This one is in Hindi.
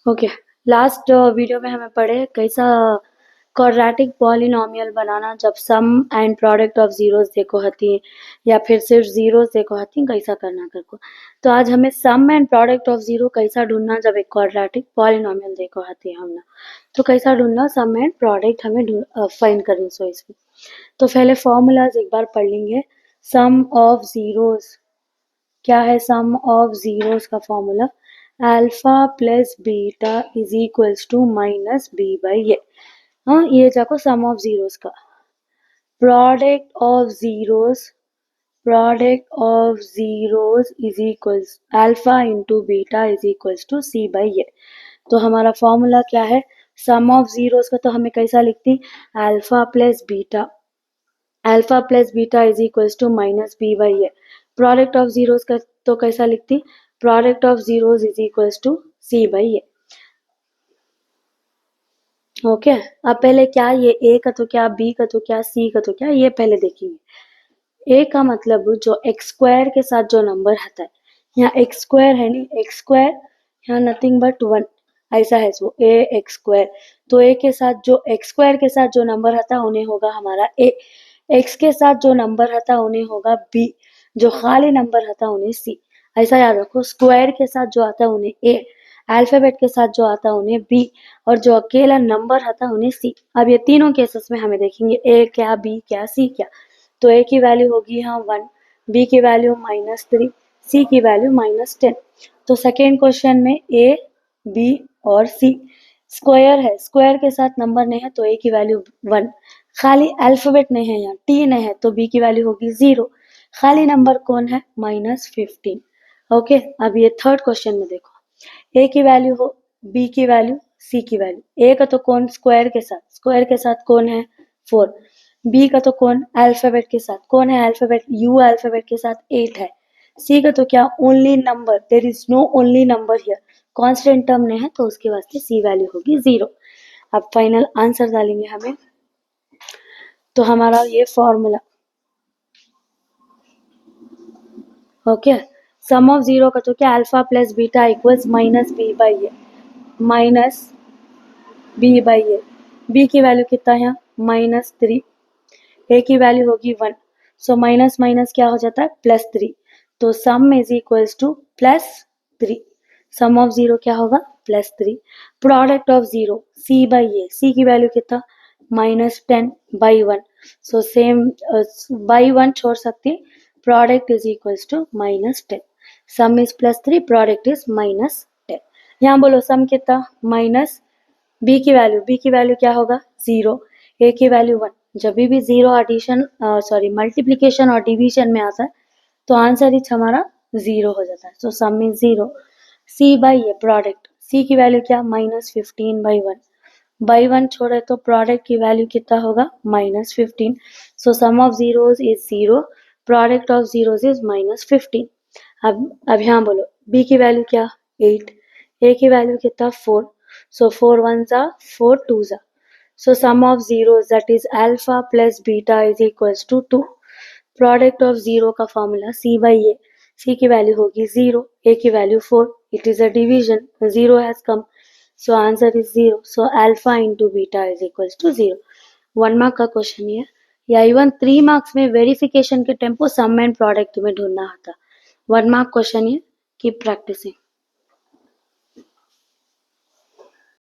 ओके, लास्ट वीडियो में हमें पढ़े कैसा क्वाड्रेटिक पॉलिनोमियल बनाना जब सम एंड प्रोडक्ट ऑफ जीरोस देखो हती या फिर सिर्फ जीरोस देखो हती कैसा करना करको। तो आज हमें सम एंड प्रोडक्ट ऑफ जीरो कैसा ढूंढना जब एक क्वाड्रेटिक पॉलिनोमियल देखो हती हमने, तो कैसा ढूंढना सम एंड प्रोडक्ट हमें फाइंड करनी। सो इसमें तो पहले फॉर्मूलाज एक बार पढ़ लेंगे। सम ऑफ जीरोस क्या है? सम ऑफ जीरोस का formula alpha plus beta is equals to minus b by a. हाँ, ये जाको सम ऑफ जीरोस का product of zeros is equals alpha into beta is equals to c by a. तो हमारा फॉर्मूला क्या है सम ऑफ जीरोस का? तो हमें कैसा लिखती alpha plus beta is equals to minus b by A. Product of zeros का तो कैसा लिखती product of zeros is equals to c by a. Okay, अब पहले क्या ये ए का तो क्या, बी का तो क्या, सी का तो क्या, ये पहले देखेंगे। ए का मतलब जो एक्स स्क्वायर के साथ जो नंबर आता है, यहाँ एक्स स्क्वायर है नहीं, एक्स स्क्वायर यहाँ नथिंग बट 1 ऐसा है। सो ए एक्स स्क्वायर, तो ए के साथ जो एक्स स्क्वायर के साथ जो नंबर आता है उन्हें होगा हमारा ए, एक्स के साथ जो नंबर आता है उन्हें होगा बी, जो खाली नंबर आता है उन्हें सी। ऐसा याद रखो, स्क्वायर के साथ जो आता है उन्हें ए, अल्फाबेट के साथ जो आता है उन्हें बी, और जो अकेला नंबर आता है उन्हें सी। अब ये तीनों केसेस में हमें देखेंगे ए क्या, बी क्या, सी क्या। तो ए की वैल्यू होगी यहाँ 1, बी की वैल्यू -3, सी की वैल्यू -10। तो सेकेंड क्वेश्चन में ए, बी और सी स्क्वायर है, स्क्वायर के साथ नंबर नहीं है तो ए की वैल्यू 1, खाली अल्फाबेट नहीं है, यहाँ टी नहीं है तो बी की वैल्यू होगी 0, खाली नंबर कौन है -15। ओके, अब ये थर्ड क्वेश्चन में देखो, ए की वैल्यू हो, बी की वैल्यू, सी की वैल्यू। ए का तो कौन स्क्वायर के साथ कौन है 4, बी का तो कौन अल्फाबेट के साथ कौन है, अल्फाबेट यू अल्फाबेट के साथ 8 है, सी का तो क्या only number, there is no only number here, constant term नहीं है तो उसके वास्ते सी वैल्यू होगी 0। अब फाइनल आंसर डालेंगे हमें, तो हमारा ये formula okay, sum of zero का तो क्या alpha plus beta equals minus b by a, minus b by a. B की वैल्यू कितना है -3, ए की वैल्यू होगी 1, सो माइनस माइनस क्या हो जाता है +3, तो sum is equals to +3, sum of zero क्या होगा +3। Product of zero C by A, C की वैल्यू कितना -10 बाई 1, सो सेम बाई 1 छोड़ सकती, product is equals to -10, sum is +3, product is -10। यहाँ बोलो सम कितना माइनस बी की वैल्यू क्या होगा 0, ए की वैल्यू 1, जब भी जीरो एडिशन मल्टीप्लिकेशन और डिवीजन में आता है तो आंसर इच हमारा 0 हो जाता है, so sum is 0। C by A product, C की वैल्यू क्या -15 बाई 1 छोड़े तो प्रोडक्ट की वैल्यू कितना होगा -15, so sum of zeros is 0, product of zeros is -15। अब यहाँ बोलो बी की वैल्यू क्या 8, ए की वैल्यू कितना 4, so 4 1s are 4 2s are, so sum of zeros that is alpha plus beta is equals to 2। Product of zero का formula C by A, C की वैल्यू होगी 0, ए की value 4, it is a division, 0 has come, so answer is 0, so alpha into beta is equals to 0। 1 mark का क्वेश्चन है, या इवन 3 मार्क्स में वेरिफिकेशन के टेम्पो सम एंड प्रोडक्ट तुम्हें ढूंढना आता। 1 मार्क क्वेश्चन है, कीप प्रैक्टिसिंग।